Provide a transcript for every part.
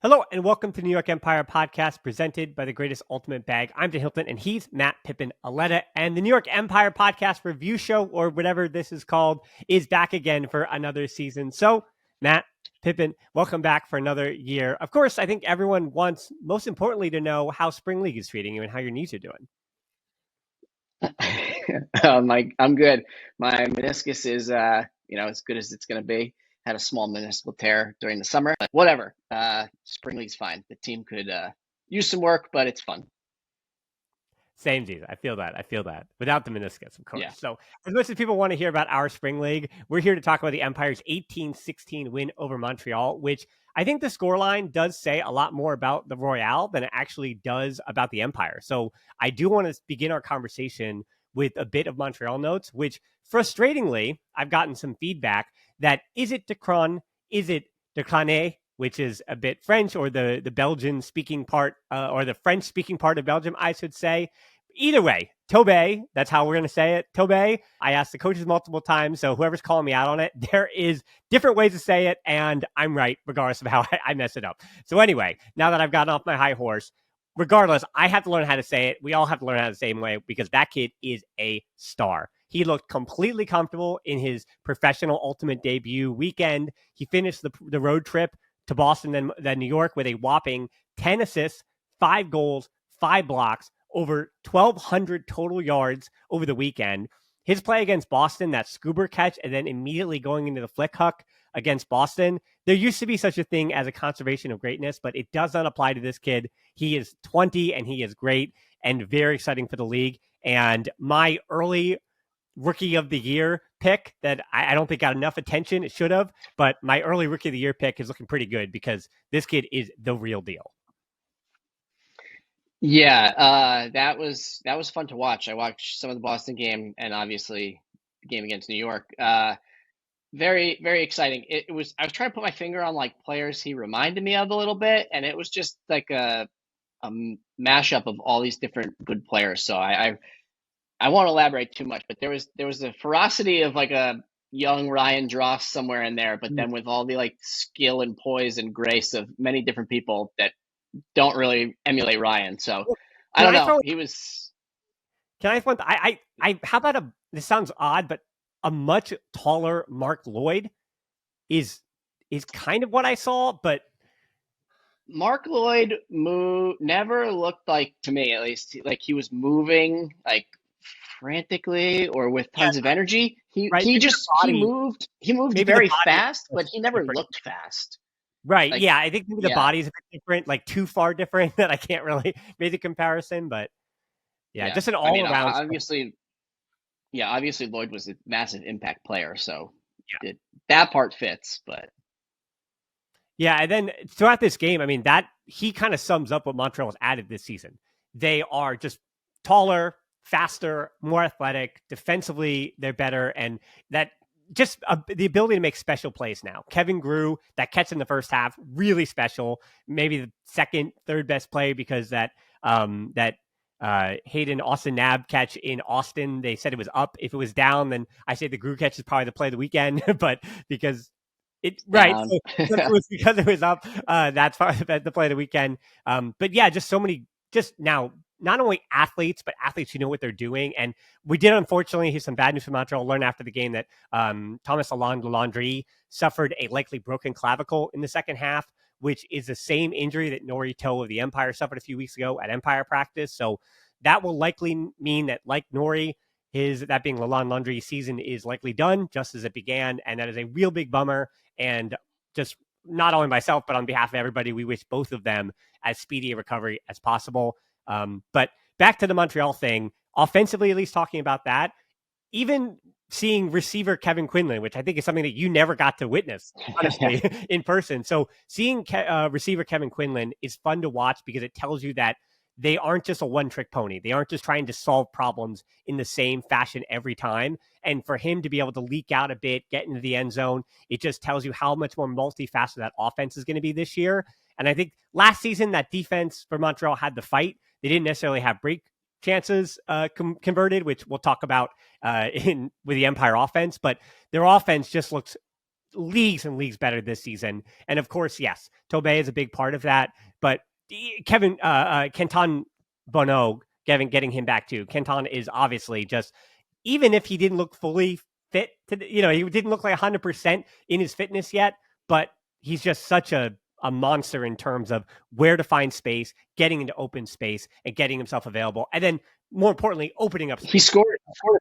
Hello and welcome to New York Empire podcast presented by the greatest ultimate bag. I'm Hilton and he's Matt Pippin Auletta, and the New York Empire podcast review show, or whatever this is called, is back again for another season. So Matt, Pippin, welcome back for another year. Of course, I think everyone wants, most importantly, to know how Spring League is treating you and how your knees are doing. I'm good. My meniscus is, as good as it's going to be. Had a small meniscal tear during the summer, but whatever. Spring league's fine. The team could use some work, but it's fun. Same season. I feel that. Without the meniscus, of course. Yeah. So as much as people want to hear about our Spring League, we're here to talk about the Empire's 18-16 win over Montreal, which I think the scoreline does say a lot more about the Royal than it actually does about the Empire. So I do want to begin our conversation with a bit of Montreal notes, which frustratingly, I've gotten some feedback that is it Decron, is it Decane, which is a bit French, or the Belgian speaking part, or the French speaking part of Belgium, I should say. Either way, Tobe, that's how we're going to say it. Tobe, I asked the coaches multiple times, so whoever's calling me out on it, there is different ways to say it, and I'm right, regardless of how I mess it up. So anyway, now that I've gotten off my high horse, regardless, I have to learn how to say it. We all have to learn how to say it way, because that kid is a star. He looked completely comfortable in his professional ultimate debut weekend. He finished the road trip to Boston, then New York, with a whopping 10 assists, 5 goals, 5 blocks, over 1,200 total yards over the weekend. His play against Boston, that scuba catch, and then immediately going into the flick huck against Boston. There used to be such a thing as a conservation of greatness, but it does not apply to this kid. He is 20 and he is great and very exciting for the league. And my early rookie of the year pick that I don't think got enough attention, it should have, but my early rookie of the year pick is looking pretty good because this kid is the real deal. Yeah, that was fun to watch. I watched some of the Boston game and obviously the game against New York. Very, very exciting. It was. I was trying to put my finger on like players he reminded me of a little bit, and it was just like a mashup of all these different good players. So I won't elaborate too much, but there was a ferocity of like a young Ryan Dross somewhere in there, but then with all the like skill and poise and grace of many different people that don't really emulate Ryan. So I Can don't I know. throw? He was Can I throw? How about a? This sounds odd, but a much taller Mark Lloyd is kind of what I saw, but Mark Lloyd never looked like, to me at least, like he was moving like frantically or with yeah, tons of energy. He right. he Maybe the just he body, moved he moved maybe the very body fast, is but he never different. looked fast. Right. Like, Yeah, I think maybe the yeah, body's a bit different, like too far different that I can't really make the comparison. But yeah, yeah. just an I mean, all around. obviously Lloyd was a massive impact player, so Yeah. that part fits. But Yeah, and then throughout this game, I mean, that he kind of sums up what Montreal has added this season. They are just taller, faster, more athletic. Defensively, they're better, and that just the ability to make special plays now. Kevin Grew, that catch in the first half, really special. Maybe the second, third best play because that Hayden Austin Nab catch in Austin, they said it was up. If it was down, then I say the Grew catch is probably the play of the weekend, but because it right. down. So because it was up. That's the play of the weekend. But yeah, just so many. Just now, not only athletes, but athletes who know what they're doing. And we did, unfortunately, here's some bad news from Montreal. Learn after the game that Thomas Landry suffered a likely broken clavicle in the second half, which is the same injury that Nori Toe of the Empire suffered a few weeks ago at Empire practice. So that will likely mean that, like Nori, that being Lalonde Landry's season is likely done just as it began. And that is a real big bummer. And just not only myself, but on behalf of everybody, we wish both of them as speedy a recovery as possible. But back to the Montreal thing, offensively, at least talking about that, even seeing receiver Kevin Quinlan, which I think is something that you never got to witness, honestly, in person. So seeing receiver Kevin Quinlan is fun to watch because it tells you that they aren't just a one-trick pony. They aren't just trying to solve problems in the same fashion every time. And for him to be able to leak out a bit, get into the end zone, it just tells you how much more multifaceted that offense is going to be this year. And I think last season, that defense for Montreal had the fight. They didn't necessarily have break chances converted, which we'll talk about with the Empire offense. But their offense just looks leagues and leagues better this season. And of course, yes, Tobey is a big part of that. But Kenton Bono, getting him back too. Kenton is obviously just, even if he didn't look fully fit he didn't look like 100% in his fitness yet, but he's just such a monster in terms of where to find space, getting into open space, and getting himself available, and then more importantly, opening up He space. scored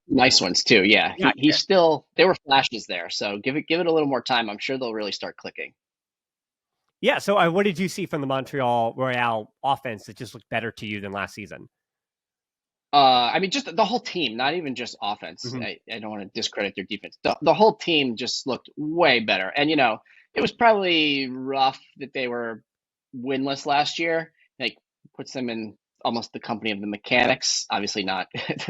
nice ones too. Yeah, Yeah, he's still, there were flashes there. So give it a little more time. I'm sure they'll really start clicking. yeah. So, what did you see from the Montreal Royal offense that just looked better to you than last season? I mean, just the whole team, not even just offense. Mm-hmm. I don't want to discredit their defense. The whole team just looked way better. And, it was probably rough that they were winless last year. Like, puts them in almost the company of the mechanics. Obviously, not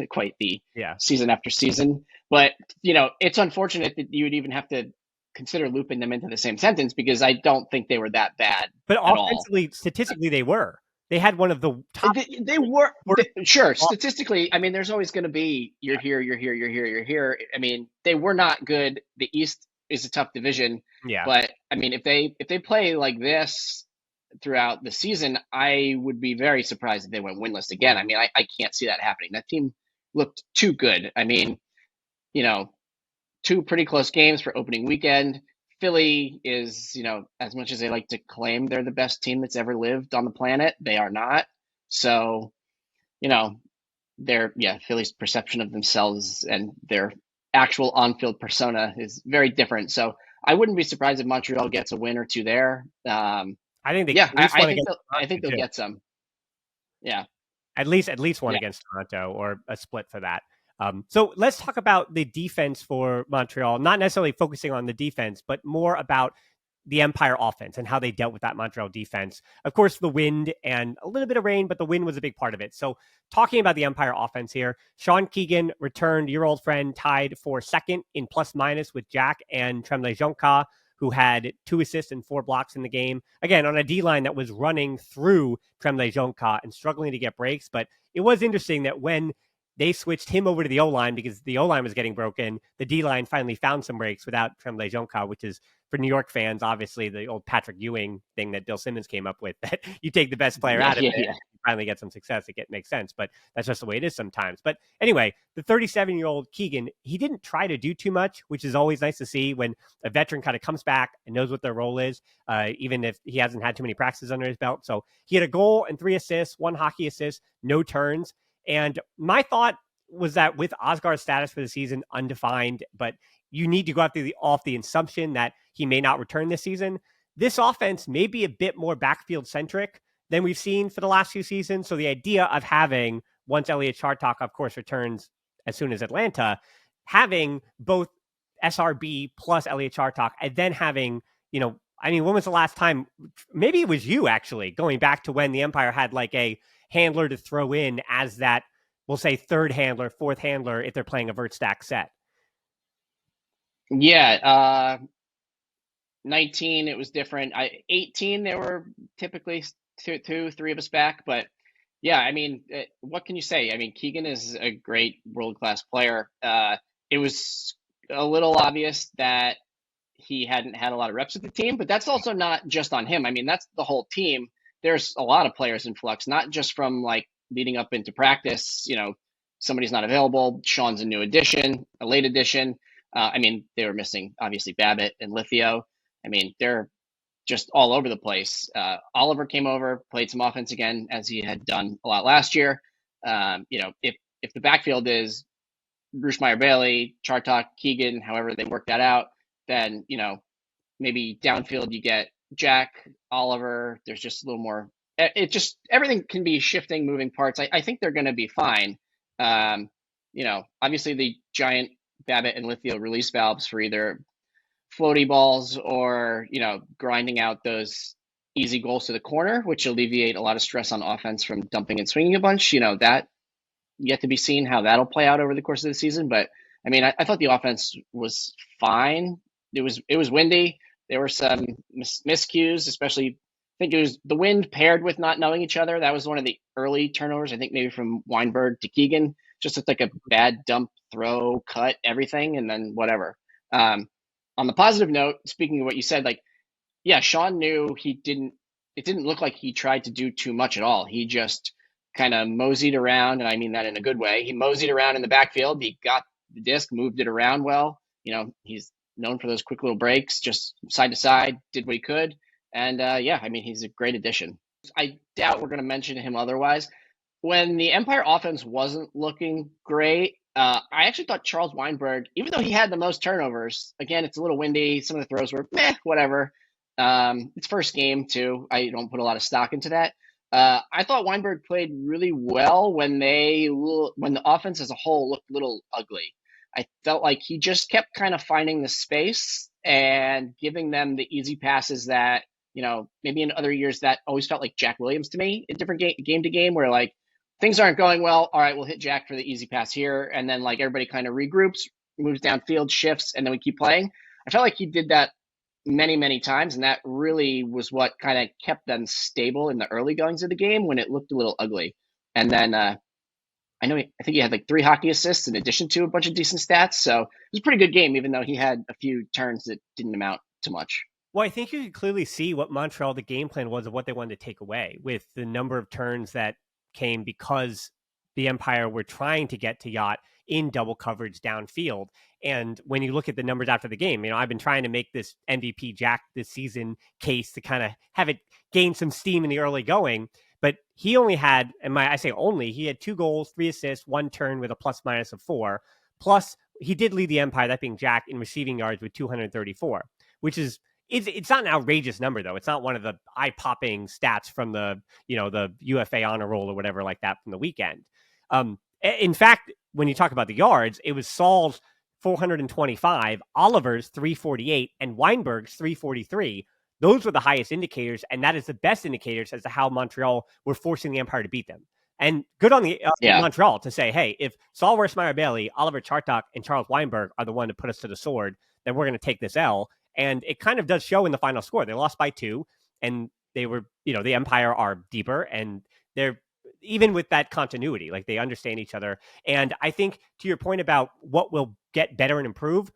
quite the Yeah. season after season. But, it's unfortunate that you would even have to consider looping them into the same sentence, because I don't think they were that bad But at all. offensively, statistically, they were. They had one of the top They were worst. sure, statistically. I mean, there's always going to be you're here, you're here, you're here, you're here. I mean, they were not good. The East is a tough division, Yeah. but I mean, if they play like this throughout the season, I would be very surprised if they went winless again. I mean, I can't see that happening. That team looked too good. I mean, you know, two pretty close games for opening weekend. Philly is, as much as they like to claim they're the best team that's ever lived on the planet, they are not. So, you know, Philly's perception of themselves and their actual on-field persona is very different. So I wouldn't be surprised if Montreal gets a win or two there. I think they Yeah, at least I won think against I think Toronto they'll too. get some. Yeah, At least one yeah. against Toronto, or a split for that. So let's talk about the defense for Montreal. Not necessarily focusing on the defense, but more about the Empire offense and how they dealt with that Montreal defense. Of course, the wind and a little bit of rain, but the wind was a big part of it. So, talking about the Empire offense here, Sean Keegan returned, your old friend, tied for second in plus minus with Jack and Tremblay Jonka, who had 2 assists and 4 blocks in the game. Again, on a D line that was running through Tremblay Jonka and struggling to get breaks. But it was interesting that when they switched him over to the O line because the O line was getting broken, the D line finally found some breaks without Tremblay Jonka, which is, for New York fans, obviously the old Patrick Ewing thing that Bill Simmons came up with, that you take the best player Yeah, out of yeah, it, yeah. you finally get some success. It makes sense, but that's just the way it is sometimes. But anyway, the 37-year-old Keegan, he didn't try to do too much, which is always nice to see when a veteran kind of comes back and knows what their role is, even if he hasn't had too many practices under his belt. So he had a goal and 3 assists, 1 hockey assist, no turns. And my thought was that with Oscar's status for the season undefined, but you need to go off the assumption that he may not return this season. This offense may be a bit more backfield centric than we've seen for the last few seasons. So the idea of having, once Elliot Chartok, of course, returns as soon as Atlanta, having both SRB plus Elliot Chartok, and then having, when was the last time? Maybe it was you, actually, going back to when the Empire had like a handler to throw in as that, we'll say, third handler, fourth handler if they're playing a vert stack set. Yeah, 19, it was different. 18, they were typically two, three of us back. But yeah, I mean, what can you say? I mean, Keegan is a great world-class player. It was a little obvious that he hadn't had a lot of reps with the team, but that's also not just on him. I mean, that's the whole team. There's a lot of players in flux, not just from like leading up into practice. Somebody's not available. Sean's a new addition, a late addition. I mean, they were missing obviously Babbitt and Lithio. I mean, they're just all over the place. Oliver came over, played some offense again, as he had done a lot last year. If the backfield is Bruce Bailey, Chartok, Keegan, however they work that out, then maybe downfield you get Jack, Oliver. There's just a little more. It just, everything can be shifting, moving parts. I think they're going to be fine. Obviously the giant Babbitt and Lithio release valves for either floaty balls or grinding out those easy goals to the corner, which alleviate a lot of stress on offense from dumping and swinging a bunch. That yet to be seen how that'll play out over the course of the season. But I mean, I thought the offense was fine. It was windy. There were some miscues, especially I think it was the wind paired with not knowing each other. That was one of the early turnovers. I think maybe from Weinberg to Keegan, just looked like a bad dump, throw, cut, everything, and then whatever. On the positive note, speaking of what you said, like, yeah, Sean knew he didn't. It didn't look like he tried to do too much at all. He just kind of moseyed around, and I mean that in a good way. He moseyed around in the backfield. He got the disc, moved it around well. He's known for those quick little breaks, just side to side, did what he could, and yeah, I mean, he's a great addition. I doubt we're going to mention him otherwise. When the Empire offense wasn't looking great, I actually thought Charles Weinberg, even though he had the most turnovers, again, it's a little windy. Some of the throws were meh, whatever. It's first game too. I don't put a lot of stock into that. I thought Weinberg played really well when the offense as a whole looked a little ugly. I felt like he just kept kind of finding the space and giving them the easy passes that maybe in other years that always felt like Jack Williams to me in different game to game, where like things aren't going well. All right, we'll hit Jack for the easy pass here, and then like everybody kind of regroups, moves downfield, shifts, and then we keep playing. I felt like he did that many, many times, and that really was what kind of kept them stable in the early goings of the game when it looked a little ugly. And then I think he had like 3 hockey assists in addition to a bunch of decent stats. So it was a pretty good game, even though he had a few turns that didn't amount to much. Well, I think you could clearly see what Montreal, the game plan was of what they wanted to take away with the number of turns that came because the Empire were trying to get to Yacht in double coverage downfield. And when you look at the numbers after the game, I've been trying to make this MVP Jack this season case to kind of have it gain some steam in the early going. But he only had, I say only, he had 2 goals, 3 assists, 1 turn with a plus minus of 4. Plus, he did lead the Empire, that being Jack, in receiving yards with 234, which is it's not an outrageous number, though. It's not one of the eye-popping stats from the UFA honor roll or whatever like that from the weekend. In fact, when you talk about the yards, it was Saul's 425, Oliver's 348, and Weinberg's 343. Those were the highest indicators, and that is the best indicators as to how Montreal were forcing the Empire to beat them. And good on the Montreal to say, hey, if Saul Wurstmeyer-Bailey, Oliver Chartok, and Charles Weinberg are the one to put us to the sword, then we're going to take this L. And it kind of does show in the final score. They lost by 2, and they were, the Empire are deeper, and they're even with that continuity, like they understand each other. And I think to your point about what will get better and improve,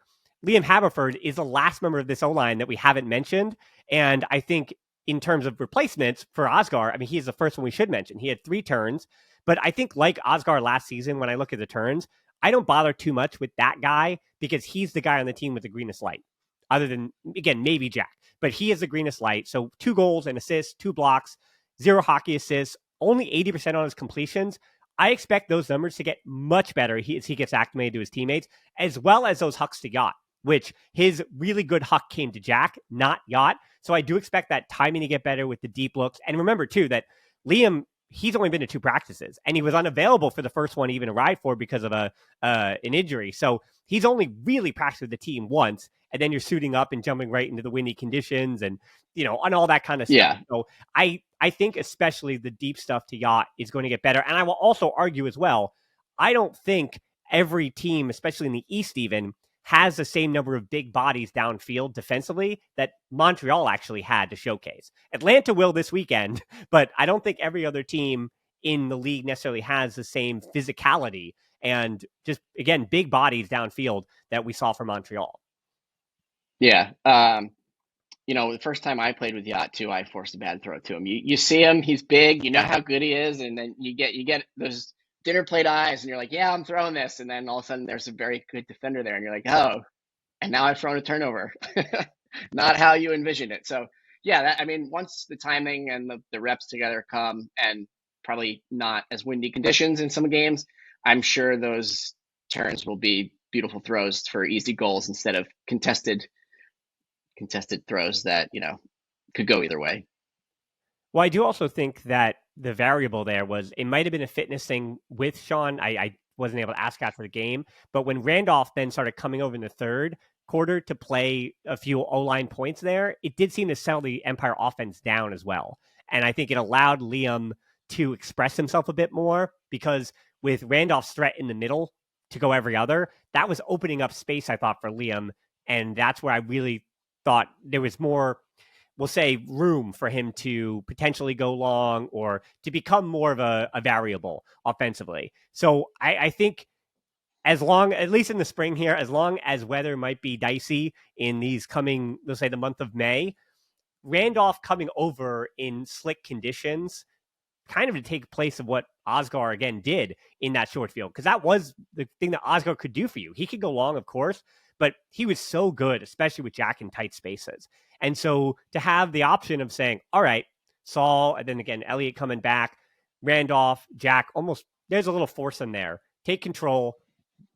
Liam Haberford is the last member of this O-line that we haven't mentioned. And I think in terms of replacements for Oscar, he's the first one we should mention. He had 3 turns, but I think like Oscar last season, when I look at the turns, I don't bother too much with that guy because he's the guy on the team with the greenest light. Other than, again, maybe Jack. But he is the greenest light. So 2 goals and assists, 2 blocks, 0 hockey assists, only 80% on his completions. I expect those numbers to get much better as he gets acclimated to his teammates, as well as those hucks to Yacht, which his really good huck came to Jack, not Yacht. So I do expect that timing to get better with the deep looks. And remember, too, that Liam, he's only been to 2 practices, and he was unavailable for the first one he even arrived for because of an injury. So he's only really practiced with the team once, and then you're suiting up and jumping right into the windy conditions and, on all that kind of stuff. Yeah. So I think especially the deep stuff to Yacht is going to get better. And I will also argue as well, I don't think every team, especially in the East even, has the same number of big bodies downfield defensively that Montreal actually had to showcase. Atlanta will this weekend, but I don't think every other team in the league necessarily has the same physicality and just, again, big bodies downfield that we saw from Montreal. Yeah. The first time I played with Yacht too, I forced a bad throw to him. You see him, he's big, you know how good he is, and then you get those dinner plate eyes, and you're like, yeah, I'm throwing this, and then all of a sudden there's a very good defender there, and you're like, oh, and now I've thrown a turnover. Not how you envision it. So yeah, once the timing and the reps together come, and probably not as windy conditions in some games, I'm sure those turns will be beautiful throws for easy goals instead of contested throws that could go either way. Well, I do also think that the variable there was it might have been a fitness thing with Sean. I wasn't able to ask after the game, but when Randolph then started coming over in the third quarter to play a few O-line points there, it did seem to settle the Empire offense down as well. And I think it allowed Liam to express himself a bit more because with Randolph's threat in the middle to go every other, that was opening up space, I thought, for Liam. And that's where I really thought there was more, we'll say, room for him to potentially go long or to become more of a variable offensively. So I think at least in the spring here, as long as weather might be dicey in these coming, let's say the month of May, Randolph coming over in slick conditions kind of to take place of what Osgar again did in that short field, because that was the thing that Osgar could do for you. He could go long, of course, but he was so good, especially with Jack in tight spaces. And so to have the option of saying, all right, Saul, and then again, Elliott coming back, Randolph, Jack, almost there's a little force in there. Take control.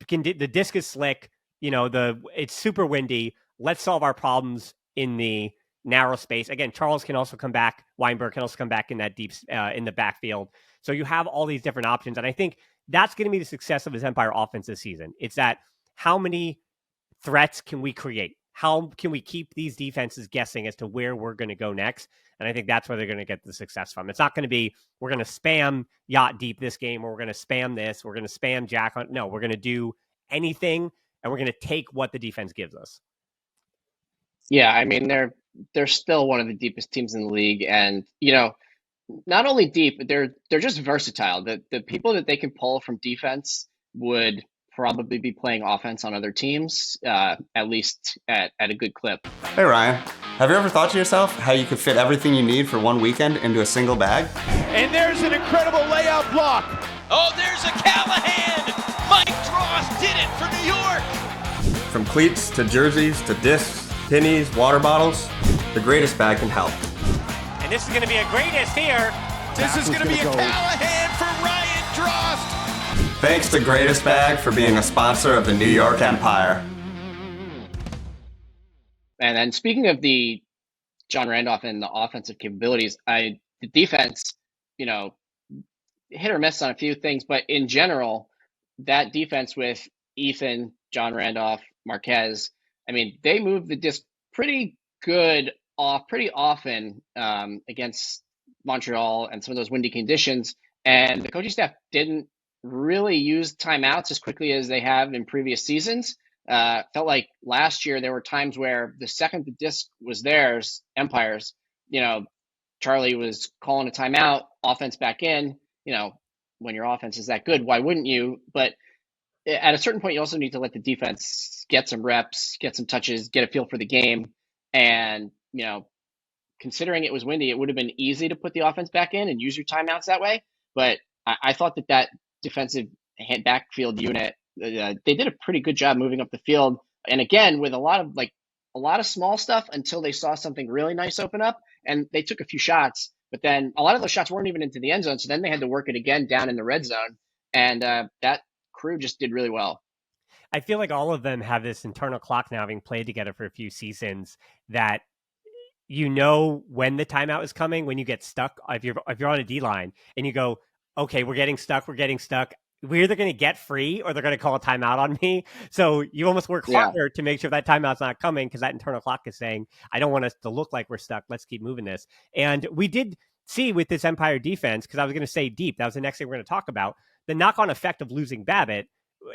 The disc is slick. It's super windy. Let's solve our problems in the narrow space. Again, Charles can also come back. Weinberg can also come back in that deep in the backfield. So you have all these different options. And I think that's going to be the success of his Empire offense this season. It's that how many threats can we create? How can we keep these defenses guessing as to where we're going to go next? And I think that's where they're going to get the success from. It's not going to be, we're going to spam Yacht deep this game, or we're going to spam this, we're going to spam Jack on. No, we're going to do anything, and we're going to take what the defense gives us. Yeah, I mean, they're still one of the deepest teams in the league, and not only deep, but they're just versatile. The people that they can pull from defense would probably be playing offense on other teams, at least at a good clip. Hey Ryan, have you ever thought to yourself how you could fit everything you need for one weekend into a single bag? And there's an incredible layout block. Oh, there's a Callahan! Mike Dross did it for New York! From cleats to jerseys to discs, pennies, water bottles, the greatest bag can help. And this is going to be a greatest here. This is going to be a Callahan for Ryan Drost. Thanks to Greatest Bag for being a sponsor of the New York Empire. And then speaking of the John Randolph and the offensive capabilities, the defense, hit or miss on a few things, but in general, that defense with Ethan, John Randolph, Marquez, I mean, they move the disc pretty often against Montreal and some of those windy conditions. And the coaching staff didn't really use timeouts as quickly as they have in previous seasons. Felt like last year there were times where the second the disc was theirs, Empire's, Charlie was calling a timeout, offense back in. When your offense is that good, why wouldn't you? But at a certain point, you also need to let the defense get some reps, get some touches, get a feel for the game. And, considering it was windy, it would have been easy to put the offense back in and use your timeouts that way. But I thought that defensive backfield unit, they did a pretty good job moving up the field. And again, with a lot of small stuff until they saw something really nice open up, and they took a few shots, but then a lot of those shots weren't even into the end zone. So then they had to work it again down in the red zone. And that crew just did really well. I feel like all of them have this internal clock now, having played together for a few seasons, that when the timeout is coming, when you get stuck, if you're on a D line and you go, okay, we're getting stuck. We're either going to get free or they're going to call a timeout on me. So you almost work harder to make sure that timeout's not coming, because that internal clock is saying, I don't want us to look like we're stuck. Let's keep moving this. And we did see with this Empire defense, because I was going to say deep, that was the next thing we're going to talk about, the knock-on effect of losing Babbitt,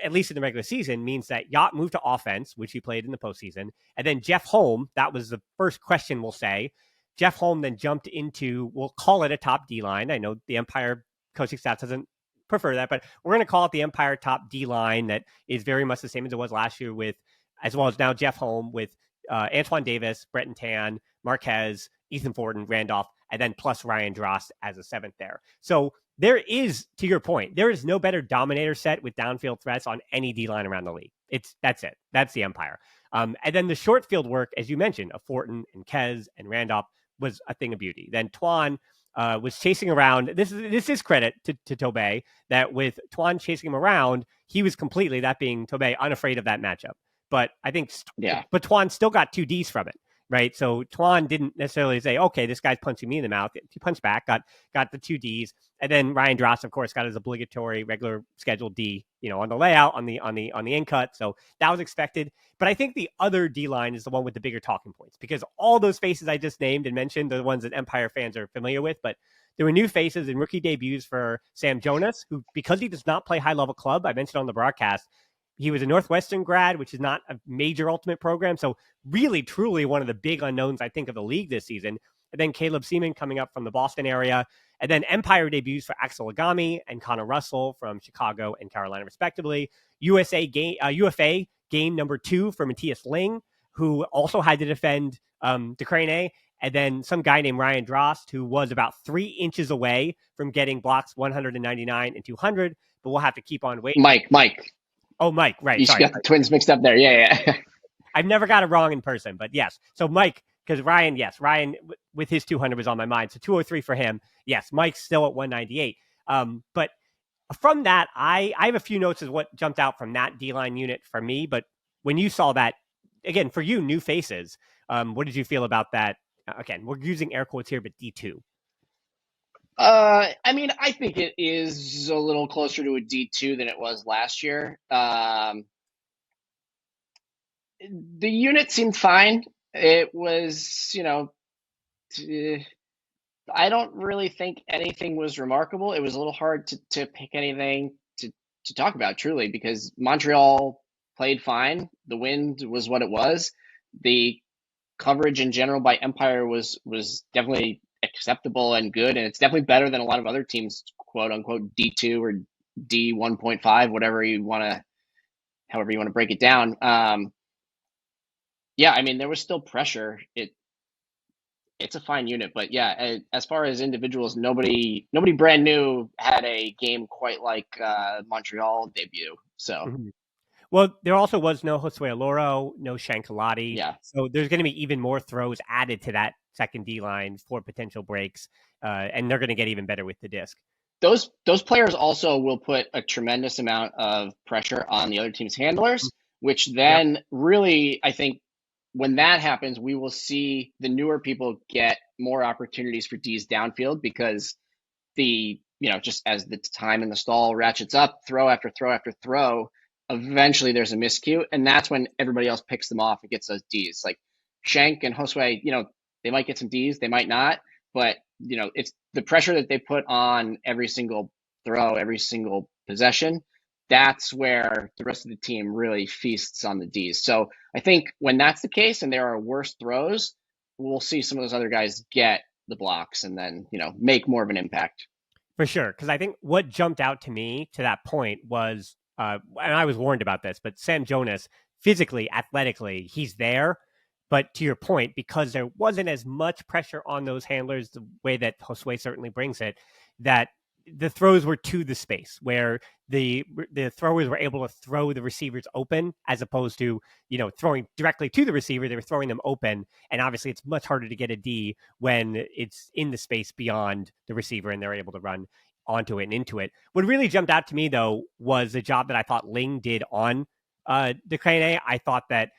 at least in the regular season, means that Yacht moved to offense, which he played in the postseason. And then Jeff Holm, that was the first question we'll say. Jeff Holm then jumped into, we'll call it a top D-line. I know the Empire coaching staff doesn't prefer that, but we're going to call it the Empire top D-line that is very much the same as it was last year, with, as well as now Jeff Holm, with Antoine Davis, Bretton Tan, Marquez, Ethan Forden, Randolph, and then plus Ryan Drost as a seventh there. So there is, to your point, there is no better dominator set with downfield threats on any D-line around the league. That's it. That's the Empire. And then the short field work, as you mentioned, of Fortin and Kez and Randolph was a thing of beauty. Then Twan was chasing around. This is credit to Tobey, that with Twan chasing him around, he was completely, that being Tobey, unafraid of that matchup. But I think, but Twan still got 2 Ds from it, right? So Twan didn't necessarily say, okay, this guy's punching me in the mouth. He punched back, got the 2 Ds. And then Ryan Drost, of course, got his obligatory regular scheduled D, on the layout, on the in cut. So that was expected. But I think the other D line is the one with the bigger talking points, because all those faces I just named and mentioned are the ones that Empire fans are familiar with. But there were new faces and rookie debuts for Sam Jonas, who, because he does not play high level club, I mentioned on the broadcast, he was a Northwestern grad, which is not a major ultimate program. So really, truly one of the big unknowns, I think, of the league this season. And then Caleb Seaman coming up from the Boston area. And then Empire debuts for Axel Agami and Connor Russell from Chicago and Carolina, respectively. UFA game number 2 for Matthias Ling, who also had to defend Ukraine. And then some guy named Ryan Drost, who was about 3 inches away from getting blocks 199 and 200, but we'll have to keep on waiting. Mike. Oh, Mike, right. You got the twins mixed up there. Yeah. I've never got it wrong in person, but yes. So Mike, because Ryan with his 200 was on my mind. So 203 for him. Yes, Mike's still at 198. But from that, I have a few notes as what jumped out from that D-line unit for me. But when you saw that, again, for you, new faces, what did you feel about that? Again, we're using air quotes here, but D2. I mean, I think it is a little closer to a D2 than it was last year. The unit seemed fine. It was, I don't really think anything was remarkable. It was a little hard to pick anything to talk about, truly, because Montreal played fine. The wind was what it was. The coverage in general by Empire was definitely acceptable and good, and it's definitely better than a lot of other teams, quote unquote D2 or D1.5, however you want to break it down. Yeah, I mean, there was still pressure. It's a fine unit, but yeah, as far as individuals, nobody brand new had a game quite like Montreal debut. So. Mm-hmm. Well, there also was no Josue Aloro, no Shankalati. Yeah. So there's going to be even more throws added to that second D line for potential breaks, and they're going to get even better with the disc. Those players also will put a tremendous amount of pressure on the other team's handlers, which then really, I think, when that happens, we will see the newer people get more opportunities for D's downfield because just as the time in the stall ratchets up, throw after throw after throw, eventually there's a miscue, and that's when everybody else picks them off and gets those Ds. Like Shank and Josue, they might get some Ds, they might not, but it's the pressure that they put on every single throw, every single possession. That's where the rest of the team really feasts on the Ds. So I think when that's the case and there are worse throws, we'll see some of those other guys get the blocks and then, make more of an impact. For sure. Because I think what jumped out to me to that point was, and I was warned about this, but Sam Jonas, physically, athletically, he's there. But to your point, because there wasn't as much pressure on those handlers, the way that Josue certainly brings it, that the throws were to the space where the throwers were able to throw the receivers open as opposed to, throwing directly to the receiver. They were throwing them open. And obviously it's much harder to get a D when it's in the space beyond the receiver and they're able to run onto it and into it. What really jumped out to me, though, was the job that I thought Ling did on Ukraine. I thought that,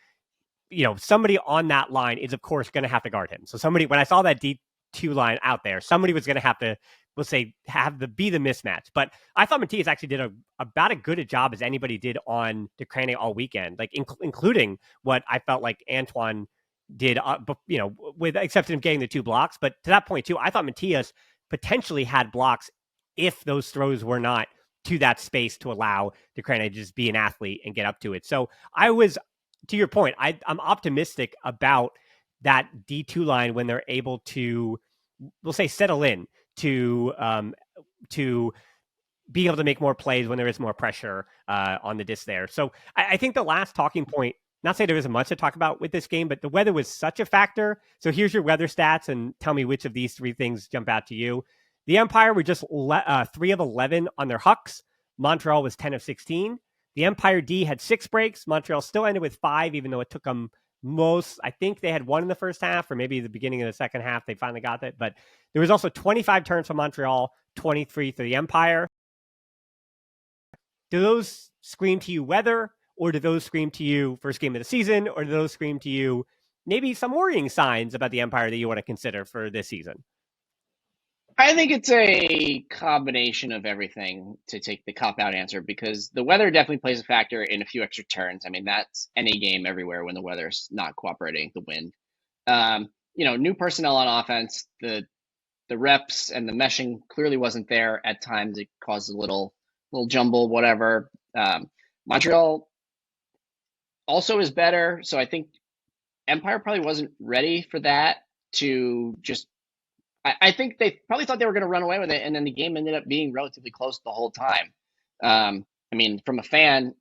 somebody on that line is, of course, going to have to guard him. So when I saw that D2 line out there, somebody was going to have to, we'll say, be the mismatch. But I thought Matthias actually did about as good a job as anybody did on Ukraine all weekend, like including what I felt like Antoine did, with the exception of getting the 2 blocks. But to that point, too, I thought Matthias potentially had blocks if those throws were not to that space to allow Ukraine to just be an athlete and get up to it. So I was, to your point, I'm optimistic about that D2 line when they're able to, we'll say, settle in to be able to make more plays when there is more pressure on the disc there. So I think the last talking point, not say there isn't much to talk about with this game, but the weather was such a factor. So here's your weather stats and tell me which of these 3 things jump out to you. The Empire were just 3 of 11 on their hucks. Montreal was 10 of 16. The Empire D had 6 breaks. Montreal still ended with 5, even though it took them I think they had 1 in the first half, or maybe the beginning of the second half, they finally got it. But there was also 25 turns for Montreal, 23 for the Empire. Do those scream to you weather, or do those scream to you first game of the season, or do those scream to you maybe some worrying signs about the Empire that you want to consider for this season? I think it's a combination of everything, to take the cop-out answer, because the weather definitely plays a factor in a few extra turns. I mean, that's any game everywhere when the weather's not cooperating, the wind. New personnel on offense, the reps and the meshing clearly wasn't there at times. It caused a little jumble, whatever. Montreal also is better, so I think Empire probably wasn't ready for that, to just I think they probably thought they were going to run away with it, and then the game ended up being relatively close the whole time. I mean, from a fan,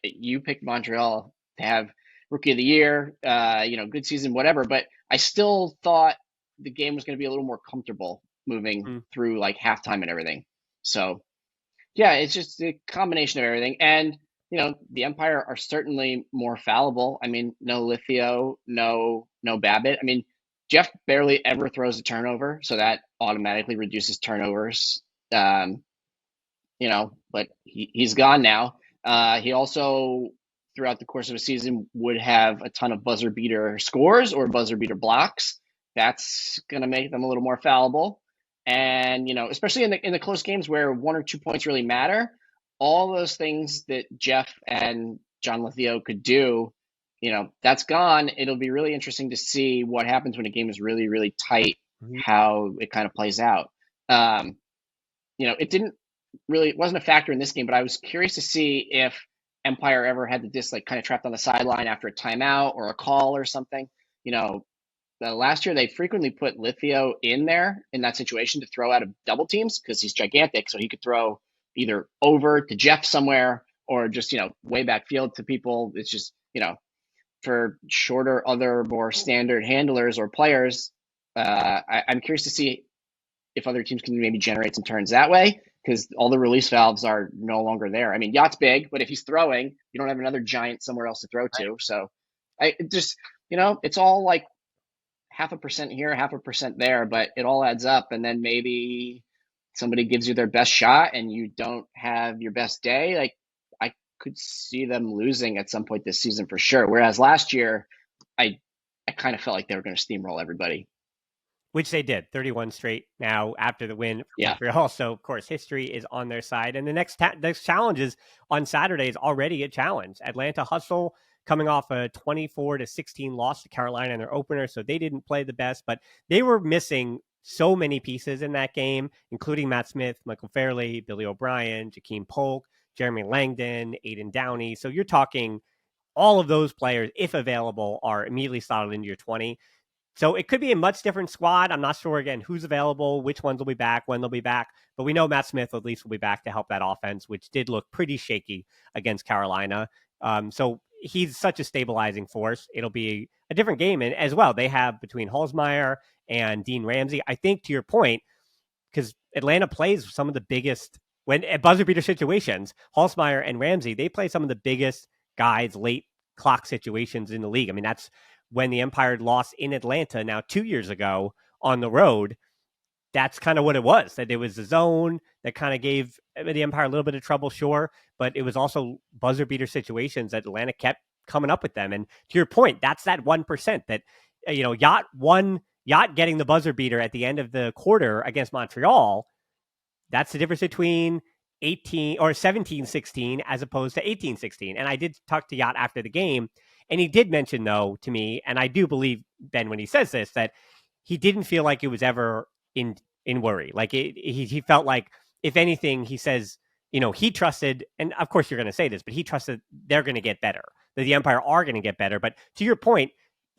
you picked Montreal to have Rookie of the Year, good season, whatever. But I still thought the game was going to be a little more comfortable moving through like halftime and everything. So yeah, it's just a combination of everything. And the Empire are certainly more fallible. I mean, no Lithio, no Babbitt. I mean, Jeff barely ever throws a turnover, so that automatically reduces turnovers. But he's gone now. He also, throughout the course of a season, would have a ton of buzzer beater scores or buzzer beater blocks. That's going to make them a little more fallible. And, especially in the close games where 1 or 2 points really matter, all those things that Jeff and John Lithio could do, that's gone. It'll be really interesting to see what happens when a game is really, really tight, how it kind of plays out. It wasn't a factor in this game, but I was curious to see if Empire ever had the disc like kind of trapped on the sideline after a timeout or a call or something. Last year they frequently put Lithio in there in that situation to throw out of double teams because he's gigantic, so he could throw either over to Jeff somewhere or just way backfield to people. It's just for shorter, other more standard handlers or players. I'm curious to see if other teams can maybe generate some turns that way, because all the release valves are no longer there. I mean, Yacht's big, but if he's throwing, you don't have another giant somewhere else to throw to. So it's all like 0.5% here, 0.5% there, but it all adds up. And then maybe somebody gives you their best shot and you don't have your best day. Like, I could see them losing at some point this season for sure. Whereas last year, I kind of felt like they were going to steamroll everybody. Which they did, 31 straight now after the win. Yeah. Also, of course, history is on their side. And the next challenge is on Saturday is already a challenge. Atlanta Hustle coming off a 24-16 loss to Carolina in their opener, so they didn't play the best, but they were missing so many pieces in that game, including Matt Smith, Michael Fairley, Billy O'Brien, Jakeem Polk, Jeremy Langdon, Aiden Downey. So you're talking all of those players, if available, are immediately slotted into your 20. So it could be a much different squad. I'm not sure, again, who's available, which ones will be back, when they'll be back. But we know Matt Smith at least will be back to help that offense, which did look pretty shaky against Carolina. So he's such a stabilizing force. It'll be a different game. And as well, they have between Holzmeyer and Dean Ramsey, I think to your point, because Atlanta plays some of the biggest, when at buzzer beater situations, Holzmeyer and Ramsey, they play some of the biggest guys late clock situations in the league. I mean, that's when the Empire lost in Atlanta now 2 years ago on the road. That's kind of what it was, that it was the zone that kind of gave the Empire a little bit of trouble, sure, but it was also buzzer beater situations that Atlanta kept coming up with them. And to your point, that's that 1% that, Yacht getting the buzzer beater at the end of the quarter against Montreal. That's the difference between 17-16 as opposed to 18-16. And I did talk to Yacht after the game, and he did mention, though, to me, and I do believe, Ben, when he says this, that he didn't feel like it was ever in worry. Like he felt like, if anything, he says, he trusted, and of course you're going to say this, but he trusted they're going to get better, that the Empire are going to get better. But to your point,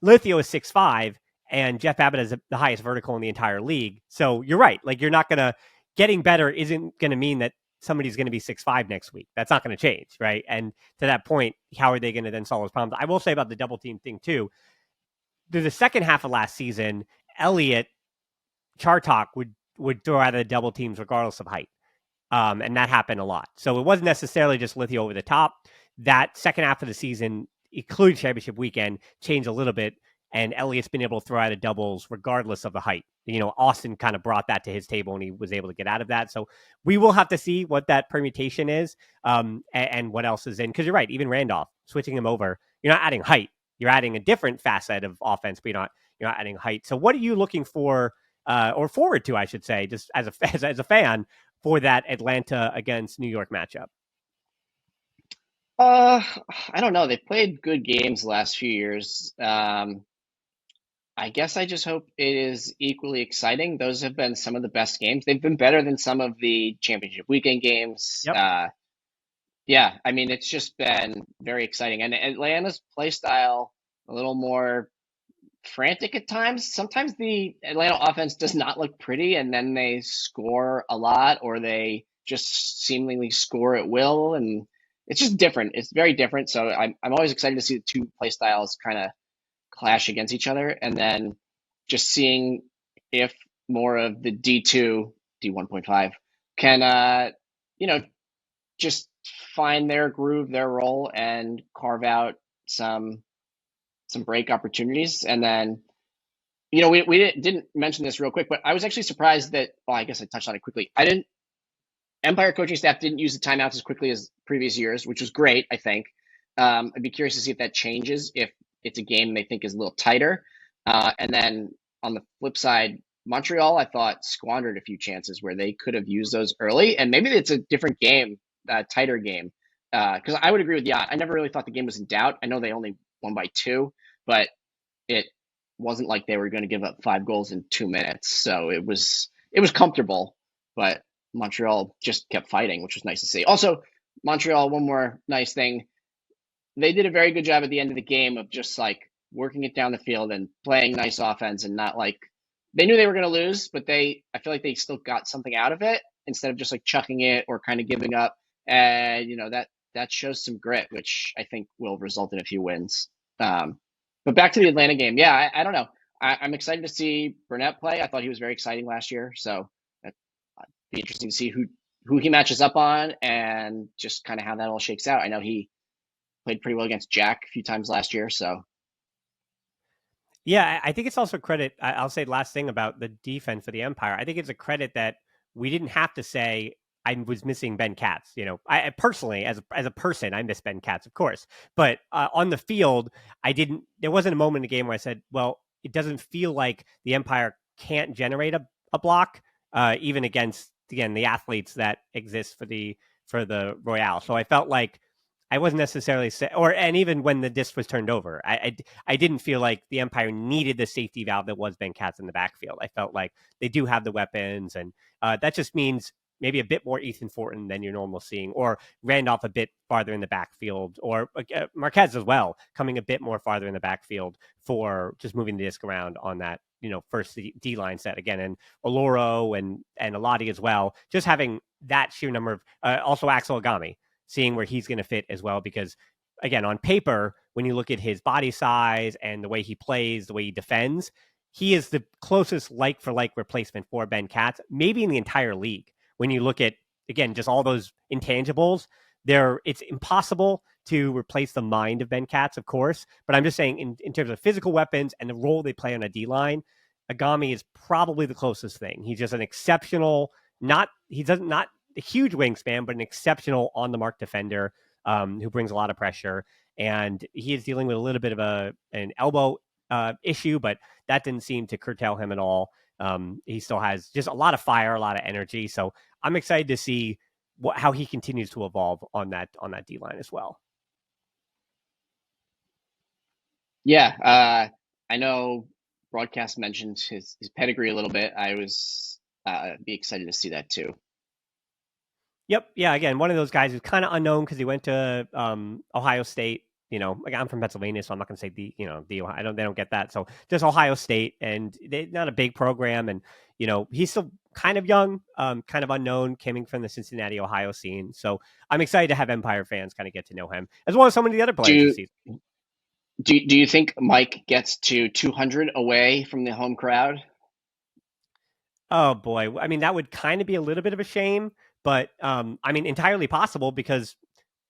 Lithio is 6'5", and Jeff Babbitt is the highest vertical in the entire league. So you're right. Like, you're not going to, getting better isn't going to mean that somebody's going to be 6'5" next week. That's not going to change, right? And to that point, how are they going to then solve those problems? I will say about the double team thing too. Through the second half of last season, Elliott, Chartok would throw out of the double teams regardless of height. And that happened a lot. So it wasn't necessarily just Lithio over the top. That second half of the season, including championship weekend, changed a little bit. And Elliott's been able to throw out of doubles regardless of the height. Austin kind of brought that to his table, and he was able to get out of that. So we will have to see what that permutation is, and what else is in. Because you're right, even Randolph, switching him over, you're not adding height. You're adding a different facet of offense, but you're not adding height. So what are you looking for, or forward to, I should say, just as a fan, for that Atlanta against New York matchup? I don't know. They played good games the last few years. I guess I just hope it is equally exciting. Those have been some of the best games. They've been better than some of the championship weekend games. Yep. Yeah, I mean, it's just been very exciting. And Atlanta's play style, a little more frantic at times. Sometimes the Atlanta offense does not look pretty, and then they score a lot, or they just seemingly score at will, and it's just different. It's very different. So I'm always excited to see the two play styles kind of clash against each other, and then just seeing if more of the D2, D1.5 can just find their groove, their role, and carve out some break opportunities. And then, we didn't mention this real quick, but I was actually surprised that, well, I guess I touched on it quickly. Empire coaching staff didn't use the timeouts as quickly as previous years, which was great, I think. I'd be curious to see if that changes, if it's a game they think is a little tighter. And then on the flip side, Montreal, I thought, squandered a few chances where they could have used those early. And maybe it's a different game, tighter game. Because I would agree with Yacht. I never really thought the game was in doubt. I know they only won by 2, but it wasn't like they were going to give up 5 goals in 2 minutes. So it was comfortable, but Montreal just kept fighting, which was nice to see. Also, Montreal, one more nice thing. They did a very good job at the end of the game of just like working it down the field and playing nice offense, and not like they knew they were going to lose, but I feel like they still got something out of it instead of just like chucking it or kind of giving up. And, that shows some grit, which I think will result in a few wins. But back to the Atlanta game. Yeah, I don't know. I'm excited to see Burnett play. I thought he was very exciting last year. So it'd be interesting to see who he matches up on and just kind of how that all shakes out. I know he played pretty well against Jack a few times last year. So yeah, I think it's also credit. I'll say the last thing about the defense for the Empire. I think it's a credit that we didn't have to say I was missing Ben Katz. I personally, as a person, I miss Ben Katz, of course. But on the field, there wasn't a moment in the game where I said, well, it doesn't feel like the Empire can't generate a block, even against, again, the athletes that exist for the Royale. So I felt like I wasn't necessarily and even when the disc was turned over, I didn't feel like the Empire needed the safety valve that was Ben Katz in the backfield. I felt like they do have the weapons, and that just means maybe a bit more Ethan Fortin than you're normal seeing, or Randolph a bit farther in the backfield, or Marquez as well, coming a bit more farther in the backfield for just moving the disc around on that, first D-line set again, and Oloro and Alati as well, just having that sheer number of, also Axel Agami, seeing where he's going to fit as well, because again, on paper, when you look at his body size and the way he plays, the way he defends, he is the closest like-for-like replacement for Ben Katz, maybe in the entire league. When you look at, again, just all those intangibles, it's impossible to replace the mind of Ben Katz, of course. But I'm just saying, in terms of physical weapons and the role they play on a D-line, Agami is probably the closest thing. He's just an exceptional, not a huge wingspan, but an exceptional on-the-mark defender who brings a lot of pressure. And he is dealing with a little bit of an elbow issue, but that didn't seem to curtail him at all. He still has just a lot of fire, a lot of energy. So I'm excited to see how he continues to evolve on that D-line as well. Yeah, I know broadcast mentioned his pedigree a little bit. I was be excited to see that too. Yep. Yeah. Again, one of those guys who's kind of unknown because he went to Ohio State. Like I'm from Pennsylvania, so I'm not going to say the Ohio. They don't get that. So just Ohio State, and they're not a big program, and he's still kind of young, kind of unknown, coming from the Cincinnati, Ohio scene. So I'm excited to have Empire fans kind of get to know him, as well as some of the other players this season. Do you think Mike gets to 200 away from the home crowd? Oh boy, I mean that would kind of be a little bit of a shame, but entirely possible, because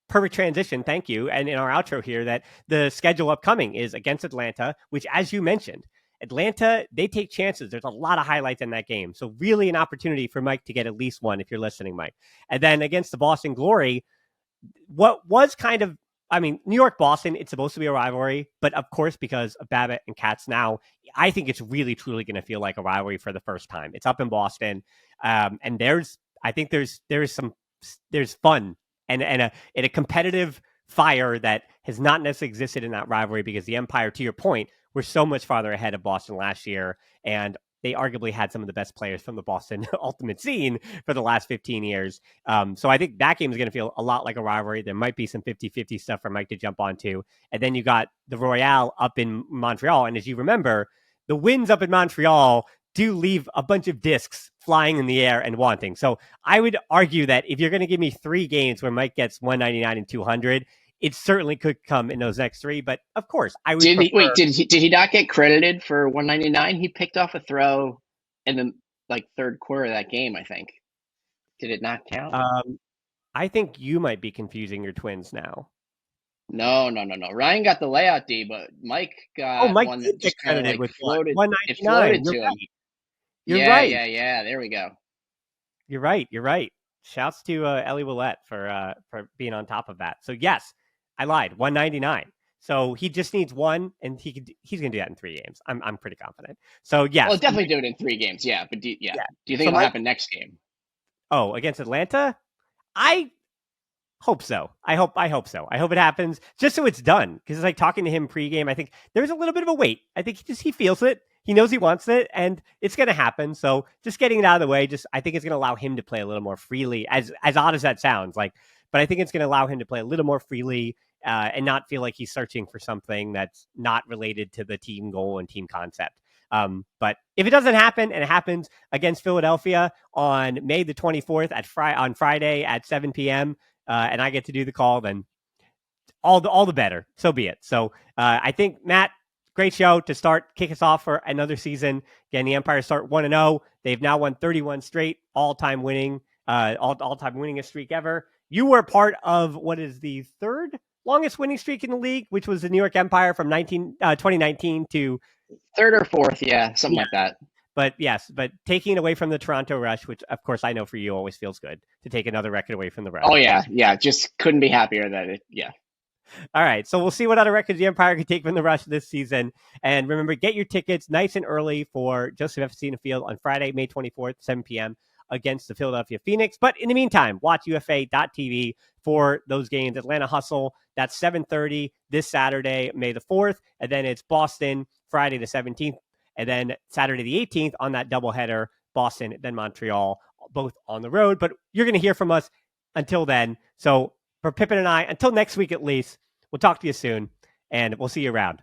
perfect transition. Thank you. And in our outro here, that the schedule upcoming is against Atlanta, which, as you mentioned, Atlanta, they take chances. There's a lot of highlights in that game. So really an opportunity for Mike to get at least one, if you're listening, Mike. And then against the Boston Glory, what was kind of, New York-Boston, it's supposed to be a rivalry, but of course, because of Babbitt and Katz now, I think it's really, truly going to feel like a rivalry for the first time. It's up in Boston. And there's fun and a competitive fire that has not necessarily existed in that rivalry, because the Empire, to your point, were so much farther ahead of Boston last year. And they arguably had some of the best players from the Boston Ultimate scene for the last 15 years. So I think that game is going to feel a lot like a rivalry. There might be some 50-50 stuff for Mike to jump onto. And then you got the Royale up in Montreal. And as you remember, the winds up in Montreal do leave a bunch of discs flying in the air and wanting. So I would argue that if you're going to give me 3 games where Mike gets 199 and 200, it certainly could come in those next 3. But of course, I would prefer... Did he not get credited for 199? He picked off a throw in the third quarter of that game, I think. Did it not count? I think you might be confusing your Twins now. No. Ryan got the layout D, but Mike got one that just kind of with floated. 199. It floated to him. You're right. Yeah. There we go. You're right. Shouts to Ellie Willette for being on top of that. So yes, I lied. 199. So he just needs 1, and he's going to do that in 3 games. I'm pretty confident. So yes, well, definitely do it in 3 games. Yeah, but do you think it'll happen next game? Oh, against Atlanta? I hope so. I hope so. I hope it happens just so it's done. Because it's like talking to him pregame. I think there's a little bit of a wait. I think he feels it. He knows he wants it, and it's going to happen. So just getting it out of the way, I think it's going to allow him to play a little more freely. As odd as that sounds, but I think it's going to allow him to play a little more freely and not feel like he's searching for something that's not related to the team goal and team concept. But if it doesn't happen, and it happens against Philadelphia on May the 24th on Friday at 7 p.m., and I get to do the call, then all the better. So be it. So I think, Matt, great show to kick us off for another season. Again, the Empires start 1-0. They've now won 31 straight, all-time winningest streak ever. You were part of what is the 3rd longest winning streak in the league, which was the New York Empire from 2019 to 3rd or 4th, yeah, something like that. But yes, taking it away from the Toronto Rush, which of course I know for you always feels good to take another record away from the Rush. Oh yeah, just couldn't be happier that it. Yeah. All right, so we'll see what other records the Empire can take from the Rush this season. And remember, get your tickets nice and early for Joseph F. Cena Field on Friday, May 24th, 7 p.m. against the Philadelphia Phoenix. But in the meantime, watch UFA.tv for those games. Atlanta Hustle, that's 7:30 this Saturday, May the 4th. And then it's Boston, Friday the 17th. And then Saturday the 18th on that doubleheader, Boston, then Montreal, both on the road. But you're going to hear from us until then. So for Pippin and I, until next week at least, we'll talk to you soon, and we'll see you around.